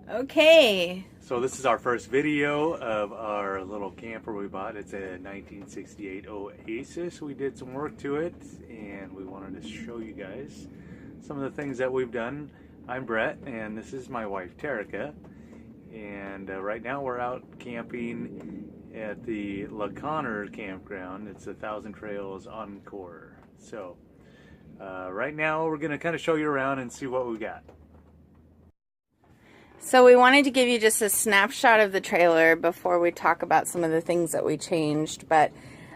Okay. So this is our first video of our little camper we bought. It's a 1968 Oasis. We did some work to it and we wanted to show you guys some of the things that we've done. I'm Brett and this is my wife Terica. And right now we're out camping at the La Conner campground. It's 1,000 Trails Encore. So right now we're going to kind of show you around and see what we got. So we wanted to give you just a snapshot of the trailer before we talk about some of the things that we changed. But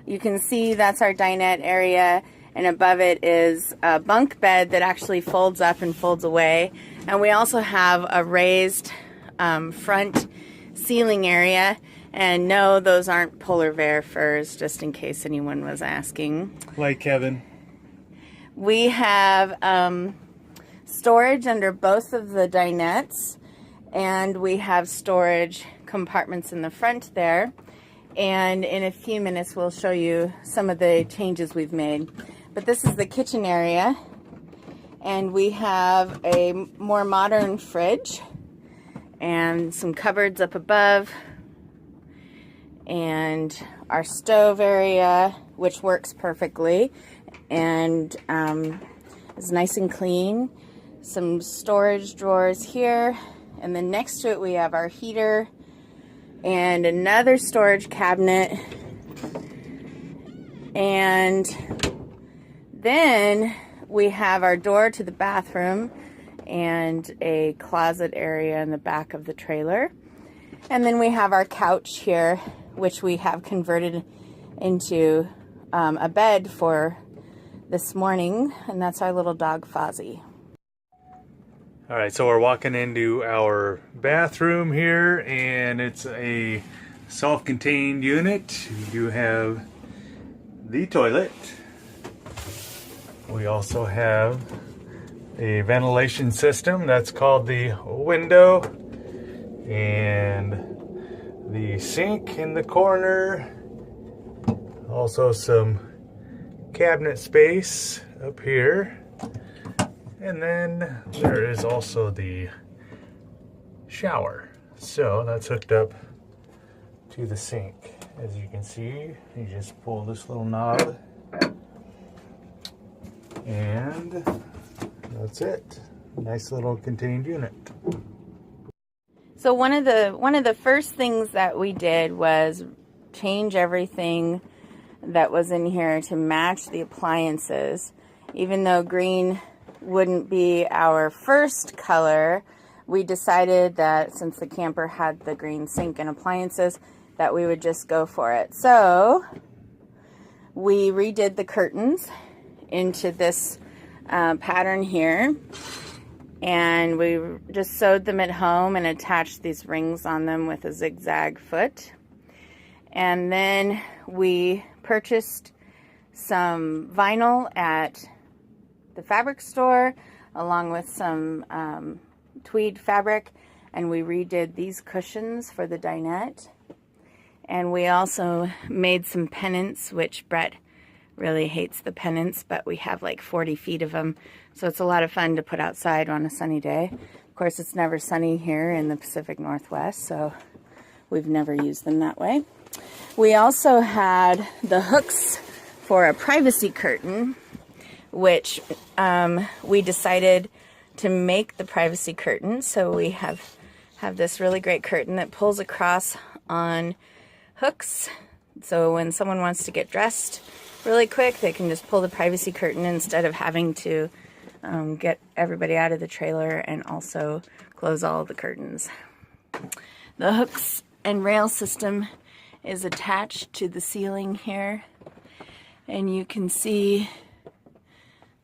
you can see that's our dinette area, and above it is a bunk bed that actually folds up and folds away. And we also have a raised front ceiling area. And no, those aren't polar bear furs, just in case anyone was asking. Like Kevin. We have storage under both of the dinettes. And we have storage compartments in the front there. And in a few minutes, we'll show you some of the changes we've made. But this is the kitchen area. And we have a more modern fridge and some cupboards up above. And our stove area, which works perfectly and is nice and clean. Some storage drawers here. And then next to it we have our heater and another storage cabinet. And then we have our door to the bathroom and a closet area in the back of the trailer. And then we have our couch here, which we have converted into a bed for this morning. And that's our little dog, Fozzie. All right, so we're walking into our bathroom here, and it's a self-contained unit. You do have the toilet. We also have a ventilation system that's called the window, and the sink in the corner. Also some cabinet space up here. And then there is also the shower. So that's hooked up to the sink. As you can see, you just pull this little knob and that's it. Nice little contained unit. So one of the first things that we did was change everything that was in here to match the appliances. Even though green wouldn't be our first color, we decided that since the camper had the green sink and appliances, that we would just go for it. So we redid the curtains into this pattern here, and we just sewed them at home and attached these rings on them with a zigzag foot. And then we purchased some vinyl at the fabric store along with some tweed fabric, and we redid these cushions for the dinette. And we also made some pennants, which Brett really hates the pennants, but we have like 40 feet of them, so it's a lot of fun to put outside on a sunny day. Of course, it's never sunny here in the Pacific Northwest, so we've never used them that way. We also had the hooks for a privacy curtain, which we decided to make the privacy curtain. So we have this really great curtain that pulls across on hooks. So when someone wants to get dressed really quick, they can just pull the privacy curtain instead of having to get everybody out of the trailer and also close all the curtains. The hooks and rail system is attached to the ceiling here, and you can see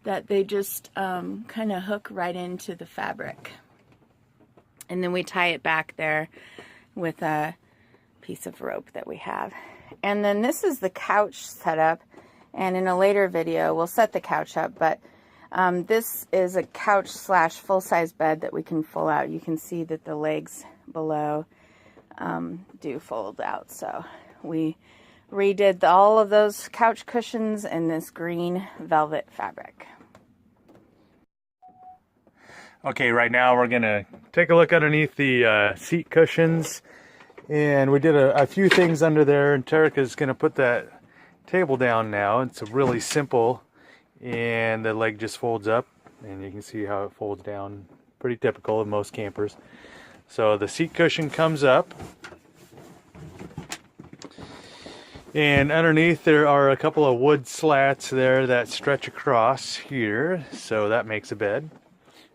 that they just kind of hook right into the fabric. And then we tie it back there with a piece of rope that we have. And then this is the couch setup, and in a later video we'll set the couch up, but this is a couch slash full-size bed that we can pull out. You can see that the legs below do fold out. So we redid all of those couch cushions in this green velvet fabric. Okay, right now we're gonna take a look underneath the seat cushions, and we did a few things under there, and Terica's gonna put that table down now. It's really simple, and the leg just folds up, and you can see how it folds down. Pretty typical of most campers. So the seat cushion comes up, and underneath there are a couple of wood slats there that stretch across here, so that makes a bed.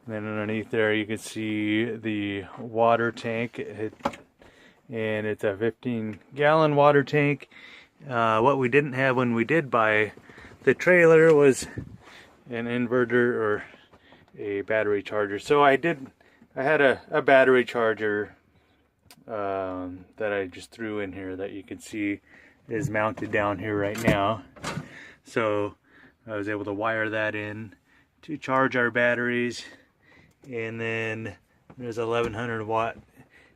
And then underneath there you can see the water tank, and it's a 15-gallon water tank. What we didn't have when we did buy the trailer was an inverter or a battery charger. So I had a battery charger that I just threw in here that you can see is mounted down here right now. So I was able to wire that in to charge our batteries. And then there's a 1100 watt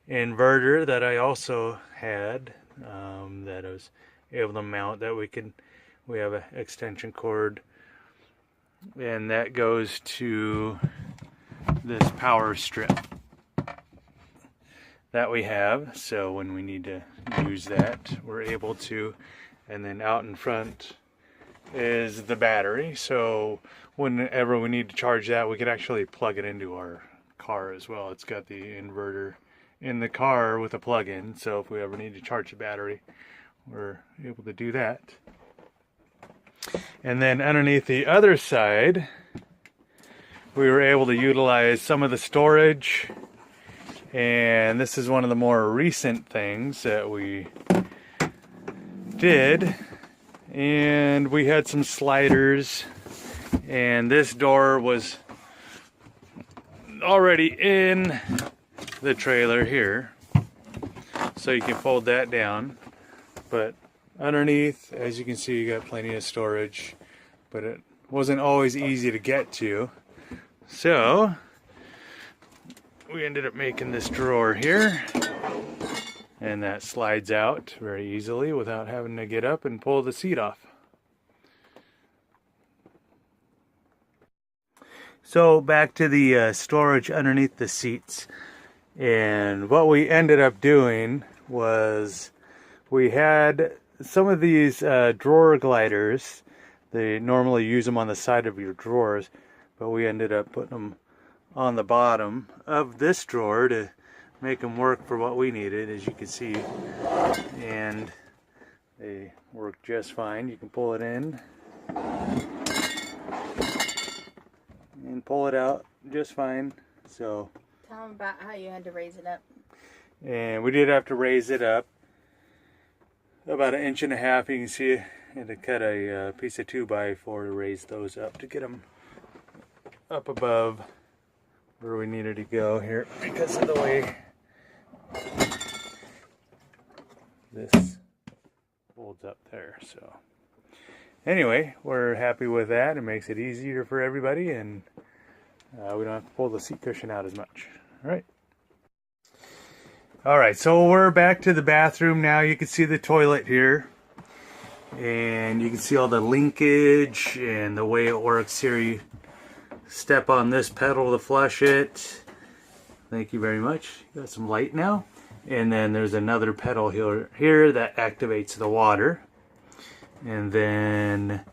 inverter that I also had that I was able to mount, that we have an extension cord, and that goes to this power strip that we have, so when we need to use that we're able to. And then out in front is the battery, so whenever we need to charge that, we could actually plug it into our car as well. It's got the inverter in the car with a plug-in, so if we ever need to charge the battery, we're able to do that. And then underneath the other side, we were able to utilize some of the storage, and this is one of the more recent things that we did. And we had some sliders, and this door was already in the trailer here, so you can fold that down. But underneath, as you can see, you got plenty of storage, but it wasn't always easy to get to, so we ended up making this drawer here, and that slides out very easily without having to get up and pull the seat off. So back to the storage underneath the seats, and what we ended up doing was we had some of these drawer gliders. They normally use them on the side of your drawers, but we ended up putting them on the bottom of this drawer to make them work for what we needed, as you can see, and they work just fine. You can pull it in and pull it out just fine. So tell them about how you had to raise it up. And we did have to raise it up about 1.5 inches. You can see I had to cut a piece of 2x4 to raise those up to get them up above where we needed to go here, because of the way this folds up there. So anyway, we're happy with that. It makes it easier for everybody, and we don't have to pull the seat cushion out as much. All right, so we're back to the bathroom now. You can see the toilet here, and you can see all the linkage and the way it works here. You step on this pedal to flush it. Thank you very much. You got some light now. And then there's another pedal here that activates the water. And then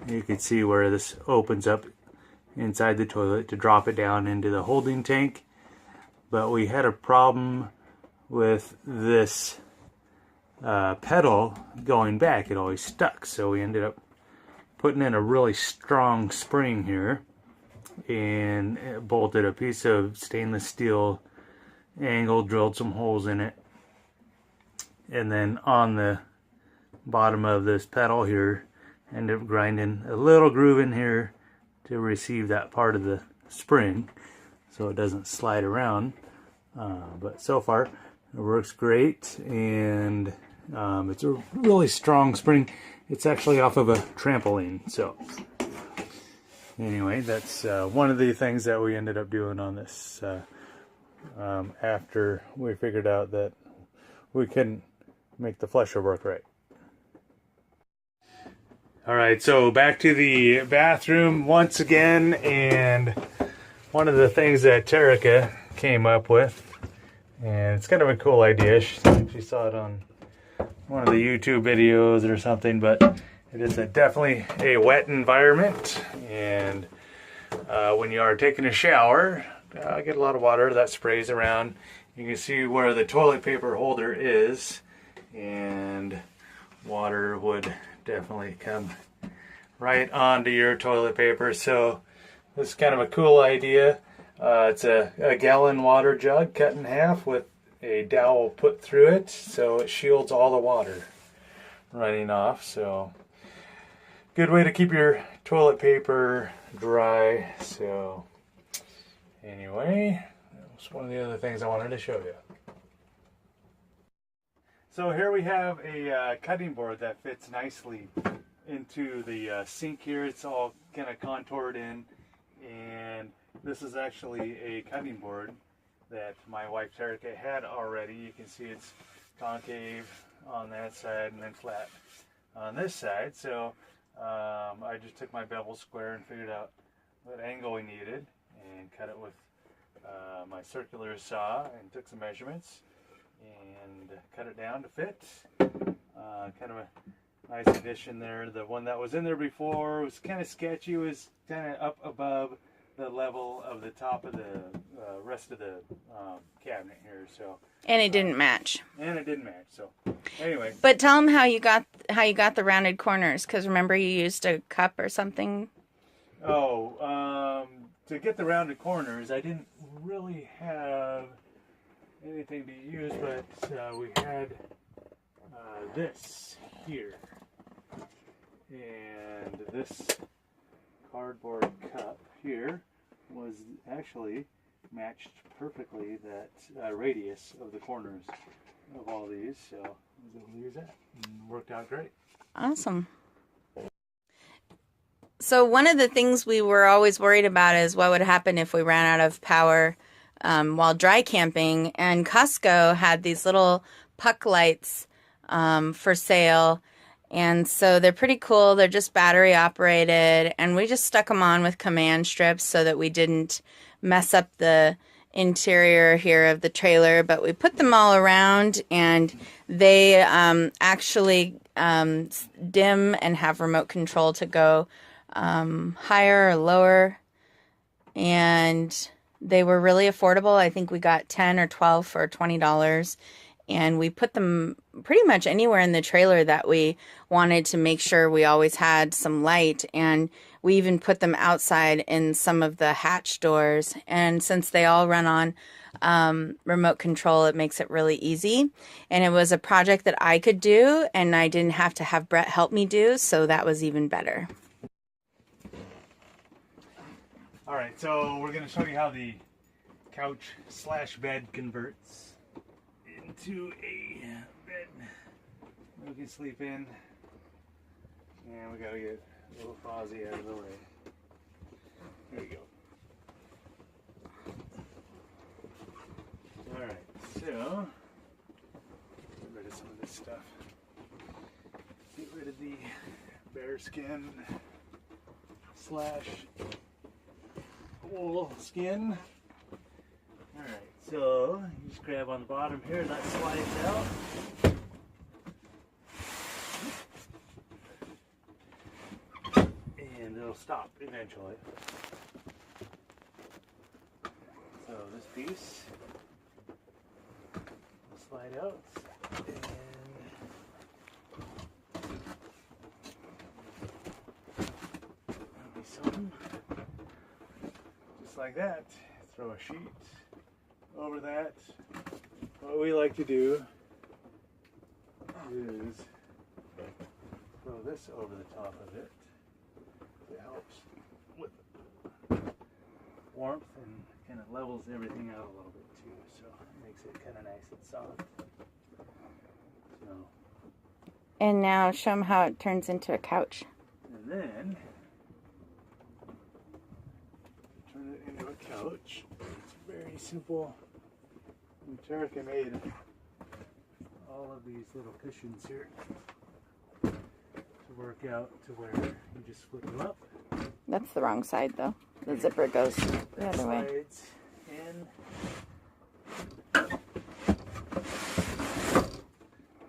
you can see where this opens up inside the toilet to drop it down into the holding tank. But we had a problem with this pedal going back. It always stuck, so we ended up putting in a really strong spring here, and it bolted a piece of stainless steel angle, drilled some holes in it, and then on the bottom of this pedal here, ended up grinding a little groove in here to receive that part of the spring so it doesn't slide around. But so far it works great, and it's a really strong spring. It's actually off of a trampoline. So anyway, that's one of the things that we ended up doing on this after we figured out that we couldn't make the flusher work right. Alright, so back to the bathroom once again, and one of the things that Terica came up with, and it's kind of a cool idea. She saw it on one of the YouTube videos or something, but it is definitely a wet environment, and when you are taking a shower, I get a lot of water that sprays around. You can see where the toilet paper holder is, and water would definitely come right onto your toilet paper. So this is kind of a cool idea. It's a gallon water jug cut in half with a dowel put through it, so it shields all the water running off. So good way to keep your toilet paper dry. So anyway, that's one of the other things I wanted to show you. So here we have a cutting board that fits nicely into the sink here. It's all kind of contoured in, and this is actually a cutting board that my wife Terica had already. You can see it's concave on that side and then flat on this side. So I just took my bevel square and figured out what angle we needed and cut it with my circular saw and took some measurements and cut it down to fit. Kind of a nice addition there. The one that was in there before was kind of sketchy. It was kind of up above the level of the top of the rest of the cabinet here. So And it didn't match. And it didn't match. So anyway. But tell them how you got the rounded corners, because remember you used a cup or something. Oh, to get the rounded corners, I didn't really have anything to use, but we had this here, and this cardboard cup here was actually matched perfectly that radius of the corners of all these, so I was able to use that, and it worked out great. Awesome. So one of the things we were always worried about is what would happen if we ran out of power while dry camping, and Costco had these little puck lights for sale, and so they're pretty cool. They're just battery operated, and we just stuck them on with command strips so that we didn't mess up the interior here of the trailer, but we put them all around, and they actually dim and have remote control to go higher or lower, and they were really affordable. I think we got 10 or 12 for $20, and we put them pretty much anywhere in the trailer that we wanted to make sure we always had some light, and we even put them outside in some of the hatch doors, and since they all run on remote control, it makes it really easy. And it was a project that I could do, and I didn't have to have Brett help me do, so that was even better. All right, so we're going to show you how the couch/bed converts into a bed we can sleep in. And we got to get a little Fozzie out of the way. There we go. All right, so get rid of some of this stuff. Get rid of the bear skin / wool skin. Alright, so you just grab on the bottom here, that slides out. And it'll stop eventually. So this piece will slide out. And there'll be some. Just like that. Throw a sheet over that. What we like to do is throw this over the top of it. It helps with warmth and kind of levels everything out a little bit too. So it makes it kind of nice and soft. So. And now show them how it turns into a couch. And then turn it into a couch. It's very simple. And Terica made all of these little cushions here to work out to where you just flip them up. That's the wrong side though. The zipper goes the other way. Slides in.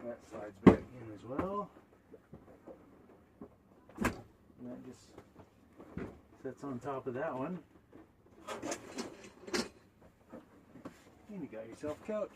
That slides back in as well. And that just sits on top of that one. And you got yourself a couch.